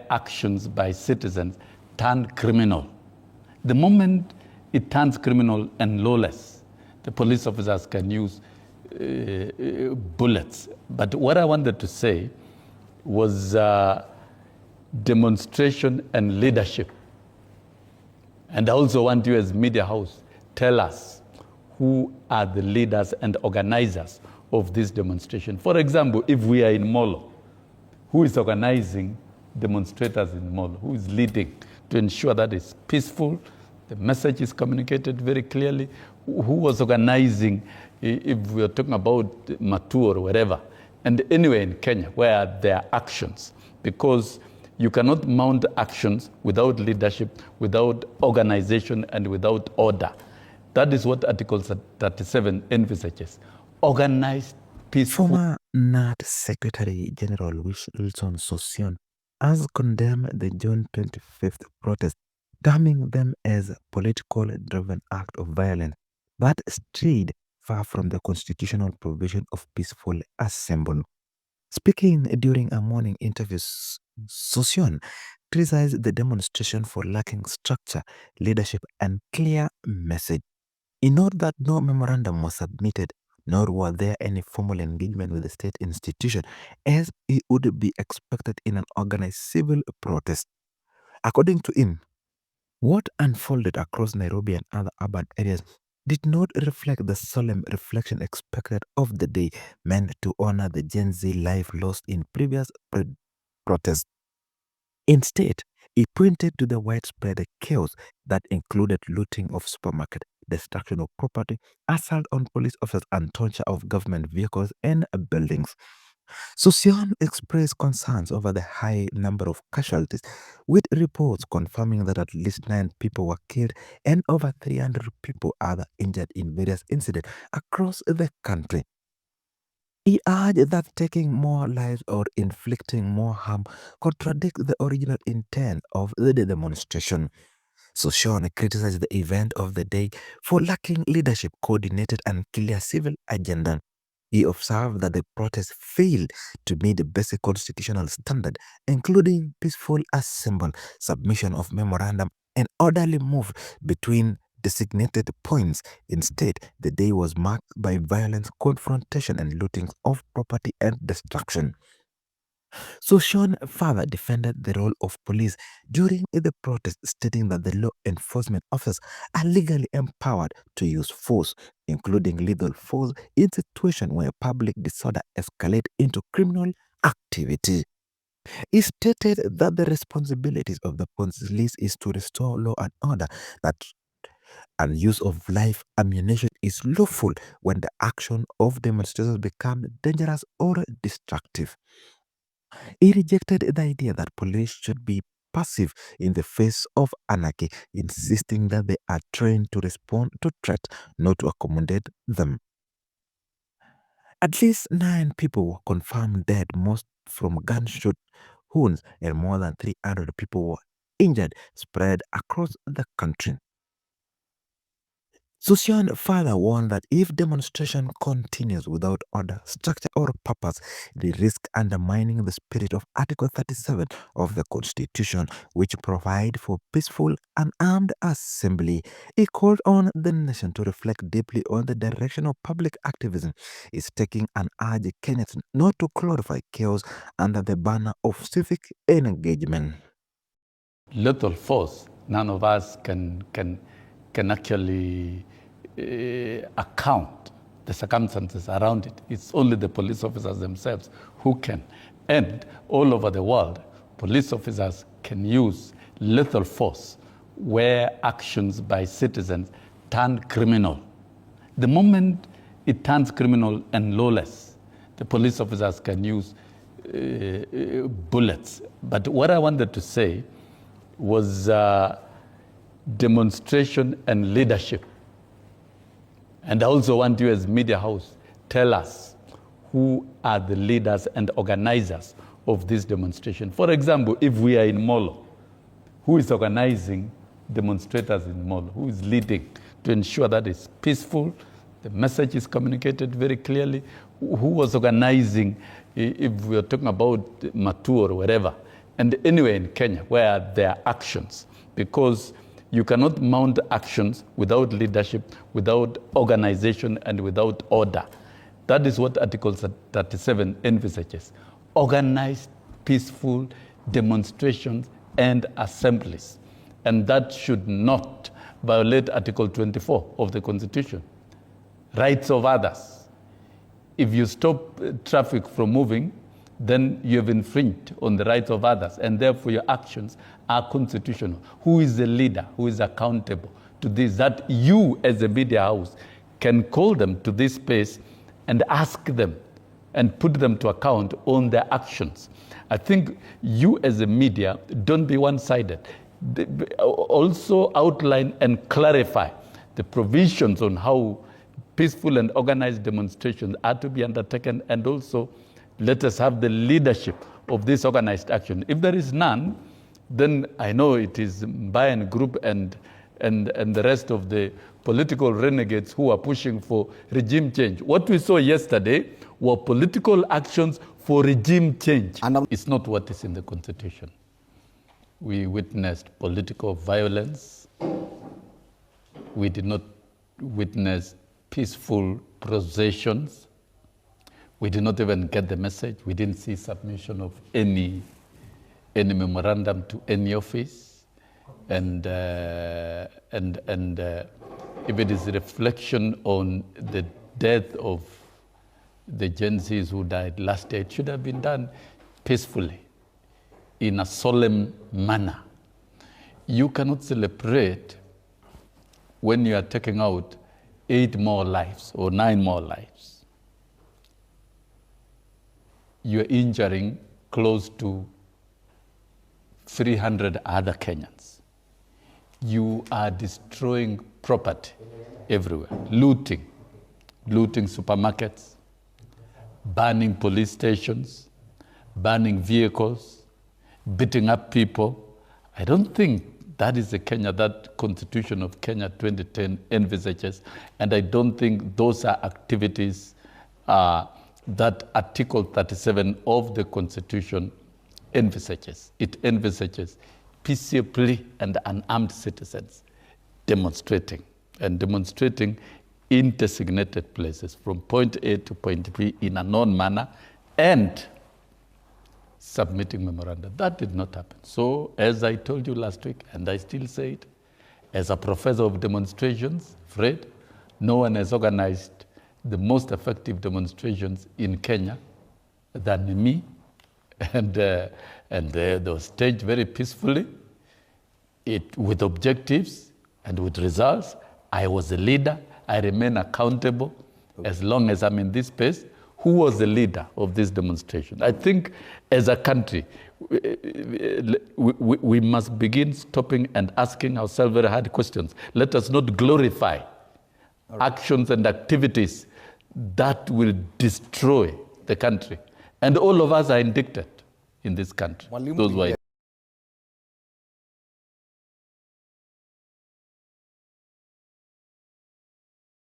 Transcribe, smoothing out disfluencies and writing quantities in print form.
where actions by citizens turn criminal. The moment it turns criminal and lawless, the police officers can use bullets. But what I wanted to say was demonstration and leadership. And I also want you as media house, tell us who are the leaders and organizers of this demonstration. For example, if we are in Molo, who is organizing demonstrators in Molo? Who is leading to ensure that it's peaceful, the message is communicated very clearly? Who was organizing, if we are talking about Matu or wherever, and anywhere in Kenya, where are their actions? Because you cannot mount actions without leadership, without organization, and without order. That is what Article 37 envisages. Organized, peaceful. Former NAT Secretary General Wilson Sossion has condemned the June 25th protest, terming them as a political-driven act of violence that strayed far from the constitutional provision of peaceful assembly. Speaking during a morning interview, Sossion criticized the demonstration for lacking structure, leadership, and clear message. He noted that no memorandum was submitted, nor were there any formal engagement with the state institution, as it would be expected in an organized civil protest. According to him, what unfolded across Nairobi and other urban areas did not reflect the solemn reflection expected of the day, meant to honor the Gen Z life lost in previous protests. Instead, he pointed to the widespread chaos that included looting of supermarkets, destruction of property, assault on police officers, and torture of government vehicles and buildings. Sossion expressed concerns over the high number of casualties, with reports confirming that at least 9 people were killed and over 300 people are injured in various incidents across the country. He urged that taking more lives or inflicting more harm contradicts the original intent of the demonstration. Sossion criticized the event of the day for lacking leadership, coordinated and clear civil agenda. He observed that the protest failed to meet the basic constitutional standard, including peaceful assembly, submission of memorandum, and orderly move between designated points. Instead, the day was marked by violence, confrontation, and looting of property and destruction. Sossion further defended the role of police during the protest, stating that the law enforcement officers are legally empowered to use force, including lethal force, in situations where public disorder escalates into criminal activity. He stated that the responsibilities of the police is to restore law and order, and use of live ammunition is lawful when the action of demonstrators become dangerous or destructive. He rejected the idea that police should be passive in the face of anarchy, insisting that they are trained to respond to threats, not to accommodate them. At least 9 people were confirmed dead, most from gunshot wounds, and more than 300 people were injured, spread across the country. Sossion further warned that if demonstration continues without order, structure, or purpose, they risk undermining the spirit of Article 37 of the Constitution, which provides for peaceful and armed assembly. He called on the nation to reflect deeply on the direction of public activism is taking, and urged Kenyans not to glorify chaos under the banner of civic engagement. Lethal force, none of us can actually account the circumstances around it. It's only the police officers themselves who can. And all over the world, police officers can use lethal force where actions by citizens turn criminal. The moment it turns criminal and lawless, the police officers can use bullets. But what I wanted to say was demonstration and leadership. And I also want you as media house, tell us who are the leaders and organizers of this demonstration. For example, if we are in Molo, who is organizing demonstrators in Molo? Who is leading to ensure that it's peaceful, the message is communicated very clearly? Who was organizing, if we are talking about Matu or wherever, and anywhere in Kenya, where are their actions? Because you cannot mount actions without leadership, without organization, and without order. That is what Article 37 envisages. Organized, peaceful. and anywhere in Kenya where there are actions, because you cannot mount actions without leadership, without organization, and without order. That is what Article 37 envisages. Organized, peaceful demonstrations and assemblies. And that should not violate Article 24 of the Constitution. Rights of others. If you stop traffic from moving, then you have infringed on the rights of others, and therefore your actions are constitutional. Who is the leader? Who is accountable to this? That you, as a media house, can call them to this space and ask them and put them to account on their actions. I think you, as a media, don't be one-sided. Also outline and clarify the provisions on how peaceful and organized demonstrations are to be undertaken, and also let us have the leadership of this organized action. If there is none, then I know it is Bayan Group and the rest of the political renegades who are pushing for regime change. What we saw yesterday were political actions for regime change. It's not what is in the Constitution. We witnessed political violence. We did not witness peaceful processions. We did not even get the message. We didn't see submission of any memorandum to any office. And if it is a reflection on the death of the Gen Zs who died last year, it should have been done peacefully, in a solemn manner. You cannot celebrate when you are taking out 8 more lives or 9 more lives. You are injuring close to 300 other Kenyans. You are destroying property everywhere, looting supermarkets, burning police stations, burning vehicles, beating up people. I don't think that is the Kenya that Constitution of Kenya 2010 envisages, and I don't think those are activities that Article 37 of the Constitution envisages. It envisages peaceably and unarmed citizens demonstrating in designated places from point A to point B in a known manner and submitting memoranda. That did not happen. So, as I told you last week, and I still say it, as a professor of demonstrations, Fred, no one has organized the most effective demonstrations in Kenya than me, and they were staged very peacefully, with objectives and with results. I was a leader. I remain accountable as long as I'm in this space. Who was the leader of this demonstration? I think as a country, we must begin stopping and asking ourselves very hard questions. Let us not glorify actions and activities that will destroy the country. And all of us are indicted in this country, those who are